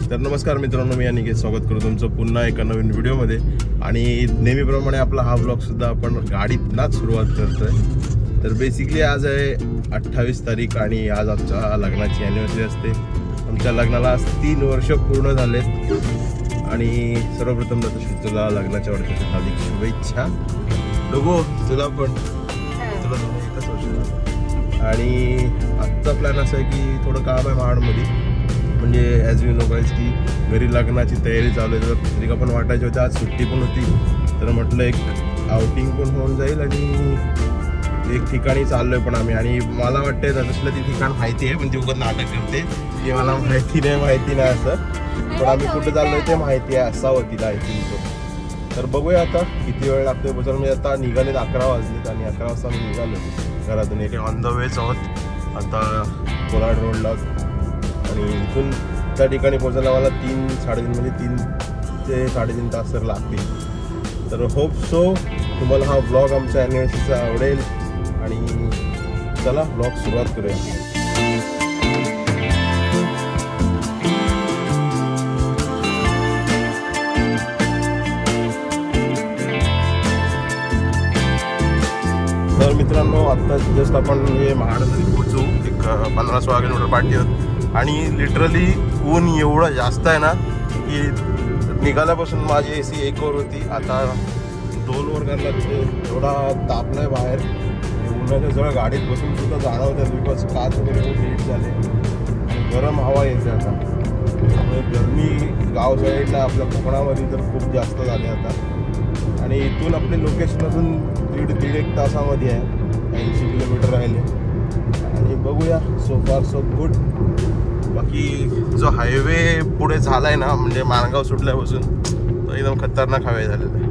तर नमस्कार मित्रांनो, मी अनिकेत स्वागत करतो तुमचं पुन्हा एका नवीन व्हिडिओमध्ये. आणि नेहमीप्रमाणे आपला हा व्लॉग सुद्धा आपण गाडीतनाच सुरुवात करतोय. तर बेसिकली आज आहे 28 तारीख आणि आज आमच्या लग्नाची अॅनिव्हर्सरी असते. आमच्या लग्नाला 3 वर्ष पूर्ण झाले आणि सर्वप्रथम तुला लग्नाच्या वर्षाच्या हार्दिक शुभेच्छा. लोगो तुला पण तुला 1 वर्ष झालं. आणि आजचा प्लॅन असा आहे की थोडं काम आहे महाडमध्ये, म्हणजे ॲज यू नो गाईज की घरी लग्नाची तयारी चालू आहे. तर पत्रिका पण वाटायची होती, आज सुट्टी पण होती, तर म्हटलं एक आउटिंग पण होऊन जाईल आणि एक ठिकाणी चाललोय पण आम्ही. आणि मला वाटतंय तसलं ती ठिकाण माहिती आहे, म्हणजे उगाच नाटक करते की मला माहिती नाही असं, पण आम्ही कुठं चाललोय ते माहिती आहे असावं तिला आय थिंक तो. तर बघूया आता किती वेळ लागतोय. बस मी आता निघालेत 11 वाजलेत आणि 11 वाजता मी निघालो घरातून. एक ऑन द वेच आहोत आता कोलाड रोडला आणि इथून त्या ठिकाणी पोहोचायला मला 3-3.5 म्हणजे 3 ते 3.5 तास तर लागतील. तर होप सो तुम्हाला हा ब्लॉग आमच्या अॅनिव्हर्सरीचा आवडेल आणि चला ब्लॉग सुरुवात करूया. तर मित्रांनो, आता जस्ट आपण हे महाडमध्ये पोहोचू. एक 15-16 किलोमीटर पाठी आहोत आणि लिटरली ऊन एवढं जास्त आहे ना की निघाल्यापासून माझी AC 1 वर होती, आता 2 वर करला. एवढा ताप नाही बाहेर. उन्हाच्या जवळ गाडीत बसून सुद्धा जाणवतात बिकॉज काच वगैरे खूप हीट झाले आणि गरम हवा येते आता. त्यामुळे गरमी गाव साईडला आपल्या कोकणामध्ये तर खूप जास्त झाले आता. आणि इथून आपले लोकेशन अजून 1.5 तासामध्ये आहे. 80 किलोमीटर राहिले आणि बघूया. सो फार सो गुड. बाकी जो हायवे पुढे झालाय ना, म्हणजे माणगाव सुटल्यापासून तो एकदम खतरनाक हायवे झालेला आहे.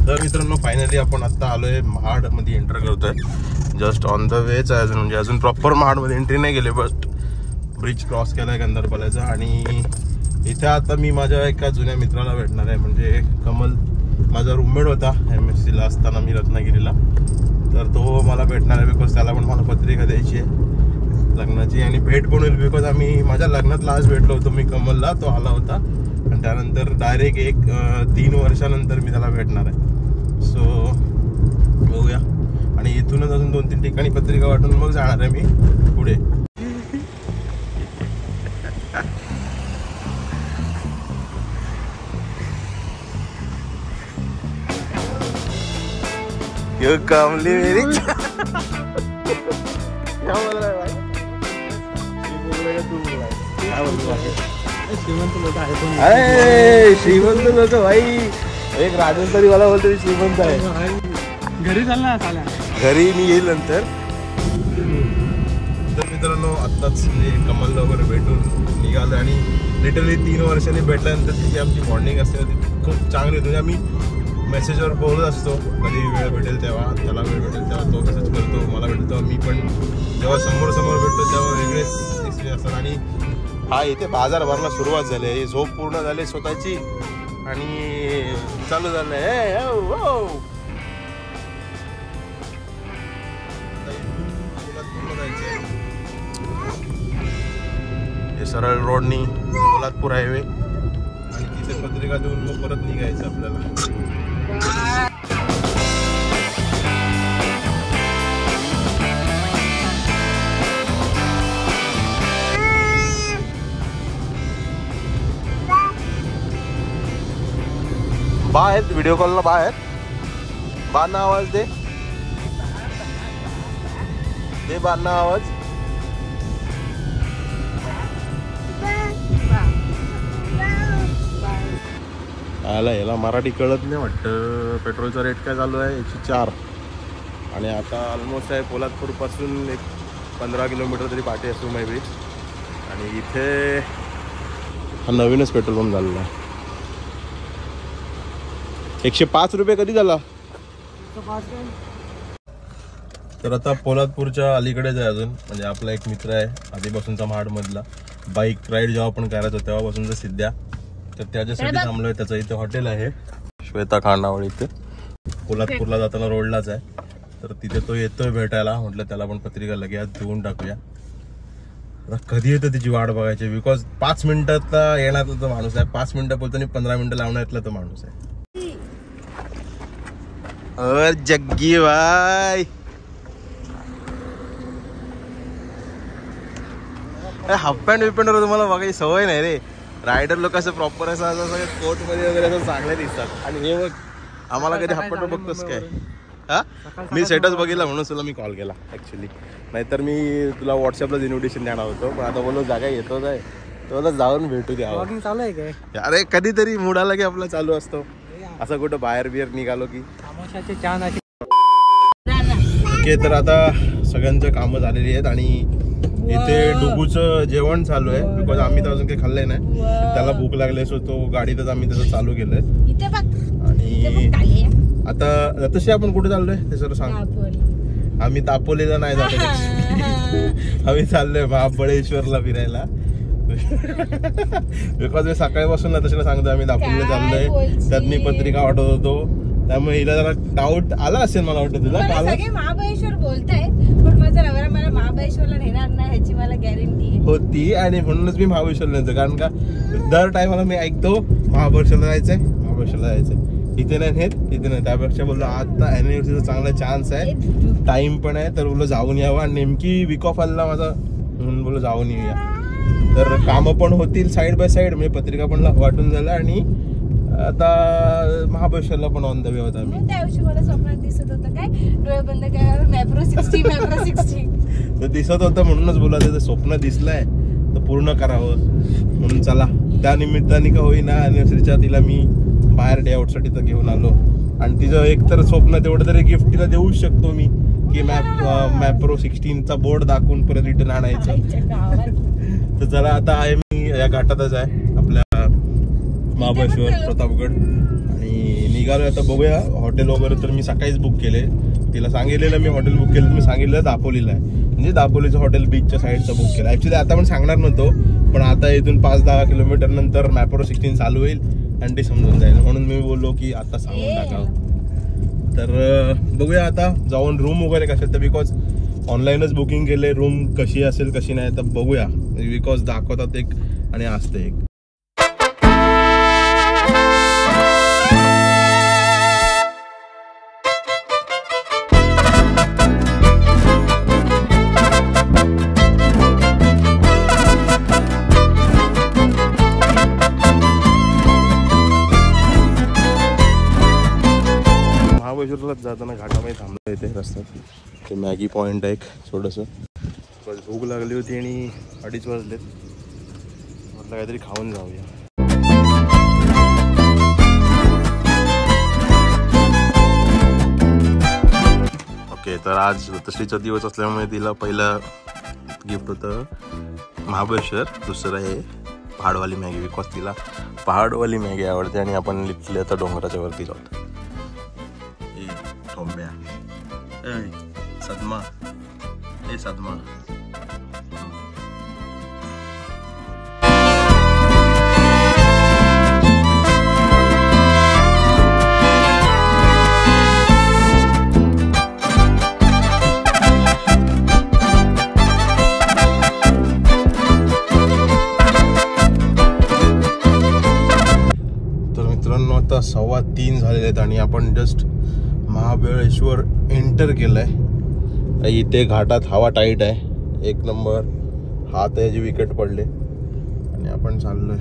तर मित्रांनो, फायनली आपण आता आलोय महाडमध्ये एंटर करतोय. जस्ट ऑन द वेच आहे अजून, म्हणजे अजून प्रॉपर महाडमध्ये एंट्री नाही गेले, बट ब्रिज क्रॉस केलाय गंधारपाल्याचा. आणि इथे आता मी माझ्या एका जुन्या मित्राला भेटणार आहे, म्हणजे कमल माझा रूममेट होता MSCला असताना मी रत्नागिरीला. तर तो मला भेटणार आहे बिकॉज त्याला पण मला पत्रिका द्यायची आहे लग्नाची आणि भेट पण होईल. बिकॉज आम्ही माझ्या लग्नात लास्ट भेटलो होतो मी कमलला, तो आला होता आणि त्यानंतर डायरेक्ट 3 वर्षानंतर मी त्याला भेटणार आहे. सो बघूया. आणि इथूनच अजून 2-3 ठिकाणी पत्रिका वाटून मग जाणार आहे मी पुढे. यो कामली मेरी क्या बोल रहा है भाई? श्रीमंत लोक आहे. श्रीमंत लोक भाई. एक राजस्थानी मला बोलतो श्रीमंत आहे. घरी चाल ना, घरी मी येईल नंतर. तर मित्रांनो, आत्ताच म्हणजे कमल वगैरे भेटून निघालं आणि लिटरली 3 वर्षांनी भेटल्यानंतर जी आमची बॉन्डिंग असते ती खूप चांगली होती. आम्ही मेसेजवर बोलत असतो, कधी वेळ भेटेल तेव्हा, त्याला वेळ भेटेल तेव्हा तो मेसेज करतो, मला भेटेल तेव्हा मी पण. जेव्हा समोर भेटतो तेव्हा वेगळेच एक्सपिरियन्स असतात. आणि हा इथे बाजार भरला सुरुवात झाली आहे. झोप पूर्ण झाली स्वतःची आणि चालू झालं आहे. हे सरळ रोडनी पोलादपूर हायवे आणि तिथे पत्रिका देऊन मग परत निघायचं आपल्याला. बाहेर व्हिडिओ कॉलला बाहेर आवाज दे बांधना आवाज. याला मराठी कळत नाही वाटतं. पेट्रोलचा रेट काय चालू आहे 104 आणि आता ऑलमोस्ट आहे पोलादपूर पासून एक 15 किलोमीटर तरी पाठी असू मे बी. आणि इथे हा नवीनच पेट्रोल पंप झालेला आहे. 105 रुपये कधी झाला? तर आता पोलादपूरच्या अलीकडेच आहे अजून, म्हणजे आपला एक मित्र आहे आधीपासूनचा महाडमधला, बाईक राईड जेव्हा आपण करायचो तेव्हापासूनचा सिद्ध्या, तर त्याच्यासाठी थांबलोय. त्याचं इथे हॉटेल आहे श्वेता खानावळ इथे पोलादपूरला जाताना रोडलाच आहे, तर तिथे तो येतोय भेटायला. म्हटलं त्याला पण पत्रिका लगेच देऊन टाकूया. आता कधी येतं त्याची वाट बघायची, बिकॉज 5 मिनिटात येण्यातला तो माणूस आहे. 5 मिनिटं बोलतो आणि 15 मिनिटं लावण्यातला तो माणूस आहे. जग्गी भाई हाफ पॅन्ट विपॅन्टवर तुम्हाला बघायची सवय नाही रे. रायडर लोक असं प्रॉपर असं कोट मध्ये वगैरे असं चांगले दिसतात. आणि हे बघ आम्हाला कधी हाफ पॅन्ट बघतोस काय? हा मी स्टेटस बघितला म्हणून तुला मी कॉल केला ऍक्च्युली. नाहीतर मी तुला व्हॉट्सअपलाच इन्व्हिटेशन देणार होतो, पण आता बोललो जागा येतोच आहे तुला जाऊन भेटू द्या. चालू आहे काय? अरे कधीतरी मूड आला की आपला चालू असतो. असं कुठं बाहेर बियर निघालो की. ओके, तर आता सगळ्यांचं कामं झालेली आहेत आणि इथे डुगूचं जेवण चालू आहे. बिकॉज आम्ही तर अजून काही खाल्लंय नाही, त्याला भूक लागली सो तो गाडीतच आम्ही त्याचं चालू केलंय. आणि आता तसे आपण कुठे चाललोय ते सर सांग. आम्ही दापोलीला नाही जातो, आम्ही चाललोय महाबळेश्वरला फिरायला. बिकॉज मी सकाळीपासून ना तसे सांगतो आम्ही दापोलीला चाललोय. त्यात मी पत्रिका वाटत होतो, त्यामुळे हिला जरा डाऊट आला असेल मला वाटतं. तुला महाबळेश्वर बोलताय पण माझा नवरा मला महाबळेश्वरला नेणार नाही ह्याची मला गॅरंटी होती. आणि म्हणूनच मी महाबळेश्वरला नेतो, कारण का दर टायमाला मी ऐकतो महाबळेश्वरला जायचंय महाबळेश्वरला जायचंय. इथे नाही नेत इथे नाही, त्यापेक्षा बोललो आता अॅनिव्हर्सरीचा चांगला चान्स आहे, टाइम पण आहे, तर बोललो जाऊन यावं. आणि नेमकी वीक ऑफ आला माझा म्हणून बोललो जाऊन येऊया. तर कामं पण होतील साईड बाय साईड, म्हणजे पत्रिका पण वाटून झालं आणि आता महाबळेश्वरला पण ऑन द वे होता. त्या दिवशी मला स्वप्नात दिसत होतं काय डोळे बंद केल्यावर मॅप्रो 60 तर दिसत होतं म्हणूनच बोला त्याचं स्वप्न दिसलंय तर पूर्ण करावं म्हणून चला त्या निमित्ताने का होईना अॅनिव्हर्सरीच्या तिला मी बाहेर डे आउटसाठी तर घेऊन आलो. आणि तिचं एक तर स्वप्न तेवढं तरी गिफ्ट तिला देऊच शकतो मी की मॅप्रो 16चा बोर्ड दाखवून परत रिटर्न आणायचं. तर चला आता आहे मी या घाटातच आहे आपल्या महाबळेश्वर प्रतापगड आणि निघालोय. आता बघूया हॉटेल वगैरे तर मी सकाळीच बुक केले. तिला सांगितलेलं मी हॉटेल बुक केलं, मी सांगितलं दापोलीला आहे, म्हणजे दापोलीचं हॉटेल बीचच्या साईडचं बुक केलं. ऍक्च्युली आता पण सांगणार नव्हतो, पण आता इथून 5-10 किलोमीटर नंतर मॅप्रो 16 चालू होईल आणि ते समजून जाईल म्हणून मी बोललो की आता सांगून टाकावं. तर बघूया आता जाऊन रूम वगैरे कसे, तर बिकॉज ऑनलाईनच बुकिंग केले, रूम कशी असेल कशी नाही तर बघूया. बिकॉज दाखवतात एक आणि असते एक. महाबळेश्वरला जाताना घाटामध्ये थांबलं येते रस्त्यात. ते मॅगी पॉईंट आहे एक छोटंसं. भूक लागली होती आणि 2:30 वाजलेत, म्हटलं काहीतरी खाऊन जाऊया. ओके, तर आज तसलीचा दिवस असल्यामुळे तिला पहिलं गिफ्ट होतं महाबळेश्वर, दुसरं आहे पहाडवाली मॅगी. बिकॉज तिला पहाडवाली मॅगी आवडते आणि आपण लिटले आता डोंगराच्या वरती जातो. सदमा हे सदमा तर मित्रांनो आता 3:15 झालेले आहेत आणि आपण जस्ट महाबळेश्वर एंटर केलंय. इथे घाटात हवा टाईट आहे, एक नंबर हात आहे जे विकेट पडले आणि आपण चाललोय.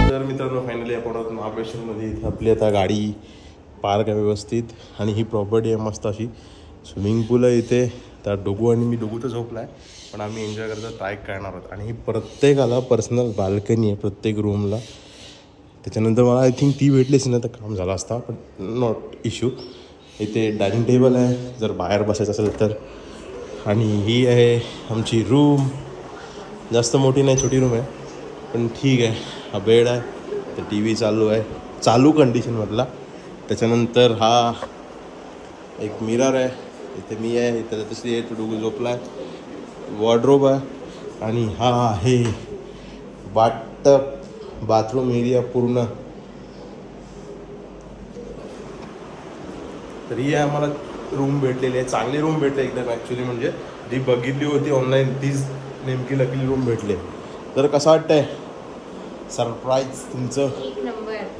तर मित्रांनो फायनली आपण महाबळेश्वरमध्ये इथे आपली आता गाडी पार्क आहे व्यवस्थित आणि ही प्रॉपर्टी आहे मस्त अशी. स्विमिंग पूल आहे इथे. त्या डोगू आणि मी डोगू तर झोपला आहे, पण आम्ही एन्जॉय करायचा ट्राय करणार आहोत. आणि ही प्रत्येकाला पर्सनल बाल्कनी आहे प्रत्येक रूमला. त्याच्यानंतर मला आय थिंक ती भेटलीच ना तर काम झालं असता, पण नॉट इश्यू. इथे डायनिंग टेबल आहे जर बाहेर बसायचं असेल तर. आणि ही आहे आमची रूम, जास्त मोठी नाही छोटी रूम आहे पण ठीक आहे. हा बेड आहे, तर टी व्ही चालू आहे, चालू कंडिशनमधला. त्याच्यानंतर हा एक मिरर आहे इथे मी आहे, इथे तशी आहे, तो डुगू झोपलाय, वॉर्डरोब आहे आणि हा आहे बाथरूम एरिया पूर्ण. तर ही आम्हाला रूम भेटलेली आहे, चांगली रूम भेटली एकदम. ॲक्च्युली म्हणजे जी बघितली होती ऑनलाईन तीच नेमकी लकीली रूम भेटली. तर कसं वाटतंय सरप्राईज तुमचं? एक नंबर.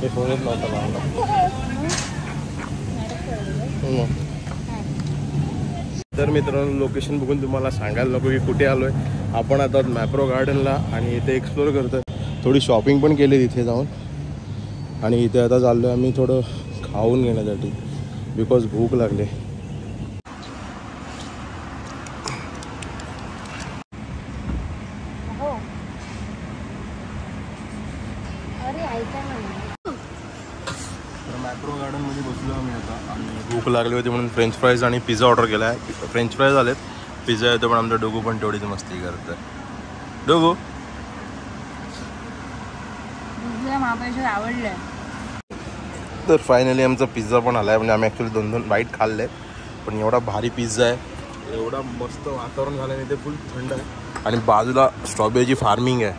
हे फोनच नव्हता लावला. तर मित्रांनो लोकेशन बघून तुम्हाला सांगायला नको की कुठे आलो आहे. आपण आता मॅप्रो गार्डनला आणि इथे एक्सप्लोर करतो आहे. थोडी शॉपिंग पण केली तिथे जाऊन आणि इथे आता चाललो आहे आम्ही थोडं खाऊन घेण्यासाठी बिकॉज भूक लागली. तर मॅप्रो गार्डनमध्ये बसलो आम्ही आता आणि भूक लागली होती म्हणून फ्रेंच फ्राईज आणि पिझ्झा ऑर्डर केला आहे. फ्रेंच फ्राईज आलेत, पिझ्झा येतो, पण आमचा डोगू पण तेवढीच मस्ती करत आहे. डोगू महाबळेश्वर आवडलंय. तर फायनली आमचा पिझ्झा पण आला आहे. म्हणजे आम्ही ॲक्च्युली 2-2 बाईट खाल्ले, पण एवढा भारी पिझ्झा आहे, एवढा मस्त वातावरण झालं आहे, इथे फुल थंड आहे आणि बाजूला स्ट्रॉबेरीची फार्मिंग आहे.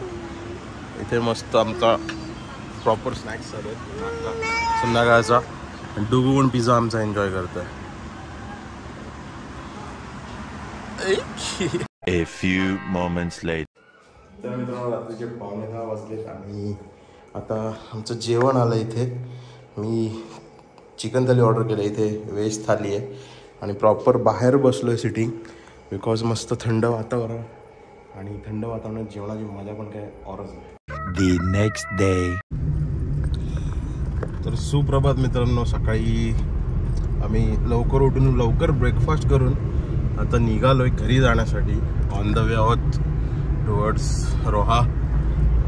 इथे मस्त आमचा प्रॉपर स्नॅक्स चालू आहेत संध्याकाळचा. डुगू पण पिझ्झा आमचा एन्जॉय करतो आहे. A few moments later. तर मित्रांनो रात्रीचे 9:15 वाजलेत आणि आता आमचं जेवण आलं. इथे मी चिकन थाली ऑर्डर केलं, इथे व्हेज थाली आहे आणि प्रॉपर बाहेर बसलो आहे सिटिंग बिकॉज मस्त थंड वातावरण आणि थंड वातावरणात जेवणाची मजा पण काय औरच आहे. The next day. तर सुप्रभात मित्रांनो. सकाळी आम्ही लवकर उठून लवकर ब्रेकफास्ट करून आता निघालो आहे घरी जाण्यासाठी. ऑन द वे आहोत टुवर्ड्स रोहा.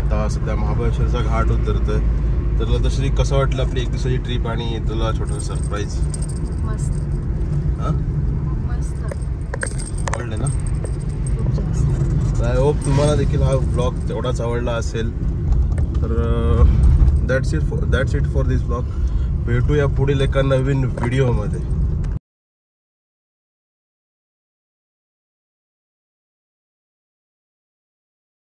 आता सध्या महाबळेश्वरचा घाट उतरतो आहे. तर तुला तशी कसं वाटलं आपली एक दिवसाची ट्रिप आणि तुला छोटं सरप्राईज? मस्त. हां मस्त आवडलं ना? आय होप तुम्हाला देखील हा ब्लॉग तेवढाच आवडला असेल. तर that's it for this blog. भेटूया पुढील एका नवीन व्हिडिओमध्ये.